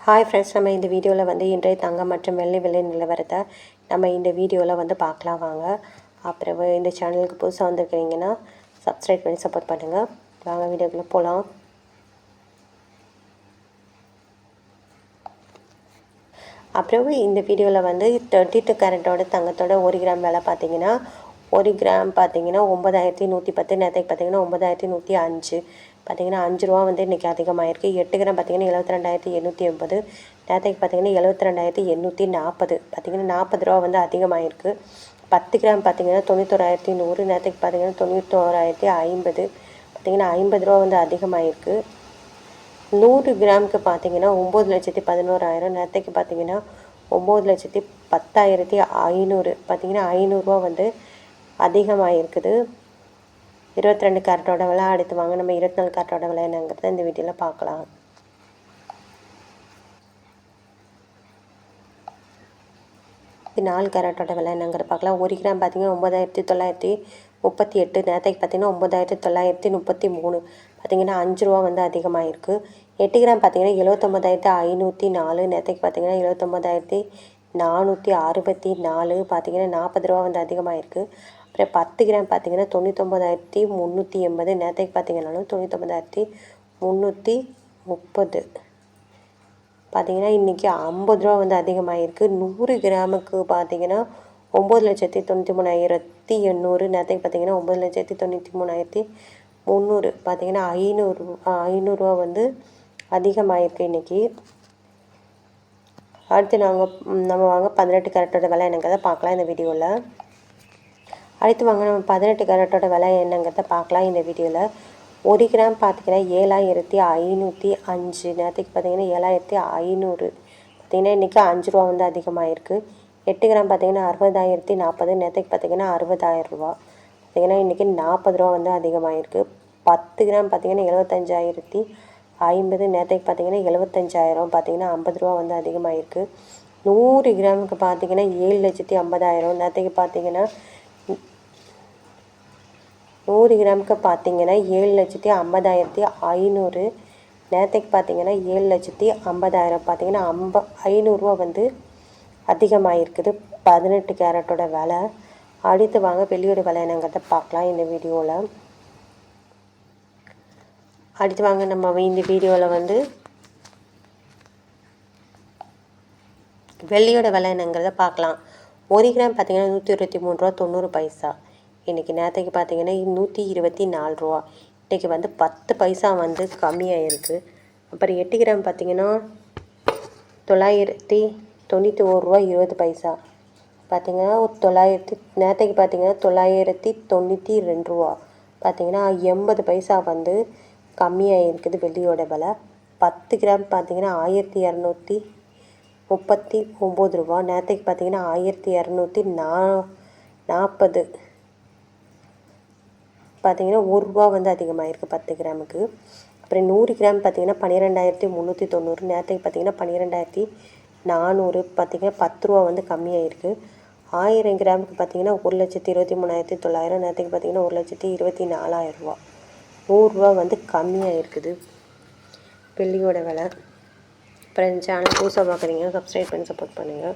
Hi friends, நம்ம இந்த வீடியோவில் வந்து இன்றைய தங்கம் மற்றும் வெள்ளி விலை நிலவரத்தை நம்ம இந்த வீடியோவில் வந்து பார்க்கலாம் வாங்க. அப்புறம் இந்த சேனலுக்கு புதுசாக வந்திருக்கிறீங்கன்னா சப்ஸ்கிரைப் பண்ணி சப்போர்ட் பண்ணுங்கள். வாங்க வீடியோக்குள்ளே போகலாம். அப்புறம் இந்த வீடியோவில் வந்து 32 கேரட்டோட தங்கத்தோட 1 கிராம் விலை பார்த்தீங்கன்னா 1 கிராம் பார்த்தீங்கன்னா 9110, நேற்றுக்கு பார்த்தீங்கன்னா 9105 பார்த்தீங்கன்னா 5 ரூபா வந்து இன்றைக்கி அதிகமாகிருக்கு. 8 கிராம் பார்த்தீங்கன்னா 72,880, நேற்றுக்கு பார்த்தீங்கன்னா 72,840 பார்த்தீங்கன்னா 40 ரூபா வந்து அதிகமாகிருக்கு. 10 கிராம் பார்த்தீங்கன்னா 91,100, நேற்றுக்கு பார்த்தீங்கன்னா 91,050 பார்த்தீங்கன்னா 50 ரூபா வந்து அதிகமாகிருக்கு. 100 கிராமுக்கு பார்த்தீங்கன்னா 9,11,000, நேற்றுக்கு பார்த்தீங்கன்னா 9,10,500 பார்த்தீங்கன்னா 500 வந்து அதிகமாக இருக்குது. 22 கேரட்டோட விலை. அடுத்து வாங்க நம்ம 24 கேரட்டோட விலை என்னங்கிறத இந்த வீடியோவில் பார்க்கலாம். இது 4 கேரட்டோட விலை என்னங்கிறத பார்க்கலாம். 1 கிராம் பார்த்தீங்கன்னா 9,938, நேற்றுக்கு பார்த்தீங்கன்னா 9,933 பார்த்தீங்கன்னா 5 ரூபா வந்து அதிகமாக இருக்குது. 8 கிராம் பார்த்தீங்கன்னா 79,504, நேற்றுக்கு பார்த்தீங்கன்னா 79,464 பார்த்தீங்கன்னா 40 ரூபா வந்து அதிகமாக இருக்குது. அப்புறம் 10 கிராம் பார்த்தீங்கன்னா 99,380, நேற்றுக்கு பார்த்தீங்கன்னாலும் 99,330 பார்த்தீங்கன்னா இன்றைக்கி 50 ரூபா வந்து அதிகமாகிருக்கு. 100 கிராமுக்கு பார்த்தீங்கன்னா 9,93,800, நேற்றுக்கு பார்த்தீங்கன்னா 9,93,300 பார்த்தீங்கன்னா 500 வந்து அதிகமாகிருக்கு இன்றைக்கி. அடுத்து நம்ம வாங்க 18 கேரட்டோட விலை என்னங்கிறத பார்க்கலாம் இந்த வீடியோவில். அடுத்து வாங்க நம்ம 18 கேரட்டோட விலை என்னங்கிறத பார்க்கலாம் இந்த வீடியோவில். 1 கிராம் பார்த்தீங்கன்னா 7,505, நேற்றுக்கு பார்த்தீங்கன்னா 7,500 பார்த்தீங்கன்னா இன்றைக்கி 5 ரூபா வந்து அதிகமாகிருக்கு. 8 கிராம் பார்த்தீங்கன்னா 60,040, நேற்றுக்கு பார்த்தீங்கன்னா 60,000 ரூபா பார்த்தீங்கன்னா இன்றைக்கி 40 ரூபா வந்து அதிகமாகிருக்கு. 10 கிராம் பார்த்தீங்கன்னா 75,050, நேற்றுக்கு பார்த்தீங்கன்னா 75,000 பார்த்தீங்கன்னா 50 ரூபா வந்து அதிகமாகிருக்கு. 100 கிராமுக்கு பார்த்தீங்கன்னா 7,50,000, நேற்றுக்கு பார்த்தீங்கன்னா 100 கிராமுக்கு பார்த்தீங்கன்னா 7,50,500, நேற்றுக்கு பார்த்தீங்கன்னா 7,50,000 பார்த்தீங்கன்னா 500 வந்து அதிகமாகிருக்குது 18 கேரட்டோட விலை. அடுத்து வாங்க வெள்ளியோட விலை என்னங்கிறத பார்க்கலாம் இந்த வீடியோவில். அடுத்து வாங்க நம்ம இந்த வீடியோவில் வந்து வெள்ளியோட விலை என்னங்கிறத பார்க்கலாம். 1 கிராம் பார்த்தீங்கன்னா 123 ரூபா 90 இன்றைக்கி, நேற்றுக்கு பார்த்தீங்கன்னா 124 ரூபா, இன்றைக்கி வந்து 10 பைசா வந்து கம்மியாகிருக்கு. அப்புறம் 8 கிராம் பார்த்தீங்கன்னா 991 ரூபா 20 பார்த்தீங்கன்னா 900, நேற்றுக்கு பார்த்தீங்கன்னா 992 ரூபா பார்த்தீங்கன்னா 80 பைசா வந்து கம்மியாக இருக்குது வெள்ளியோட விலை. 10 கிராம் பார்த்தீங்கன்னா 1,239 ரூபா, நேற்றுக்கு பார்த்தீங்கன்னா 1,240 பார்த்தீங்கன்னா 1 ரூபா வந்து அதிகமாகிருக்கு 10 கிராமுக்கு. அப்புறம் 100 கிராம் பார்த்தீங்கன்னா 12,390, நேற்றுக்கு பார்த்தீங்கன்னா 12,400 பார்த்தீங்கன்னா 10 ரூபா வந்து கம்மியாகிருக்கு. 1000 கிராமுக்கு பார்த்தீங்கன்னா 1,23,900, நேற்றுக்கு பார்த்தீங்கன்னா 1,24,000 ரூபா, 100 ரூபா வந்து கம்மியாக இருக்குது வெள்ளியோட விலை. அப்புறம் இந்த சேனல் புதுசாக பார்க்குறீங்க, சப்ஸ்கிரைப் பண்ணி சப்போர்ட் பண்ணுங்கள்.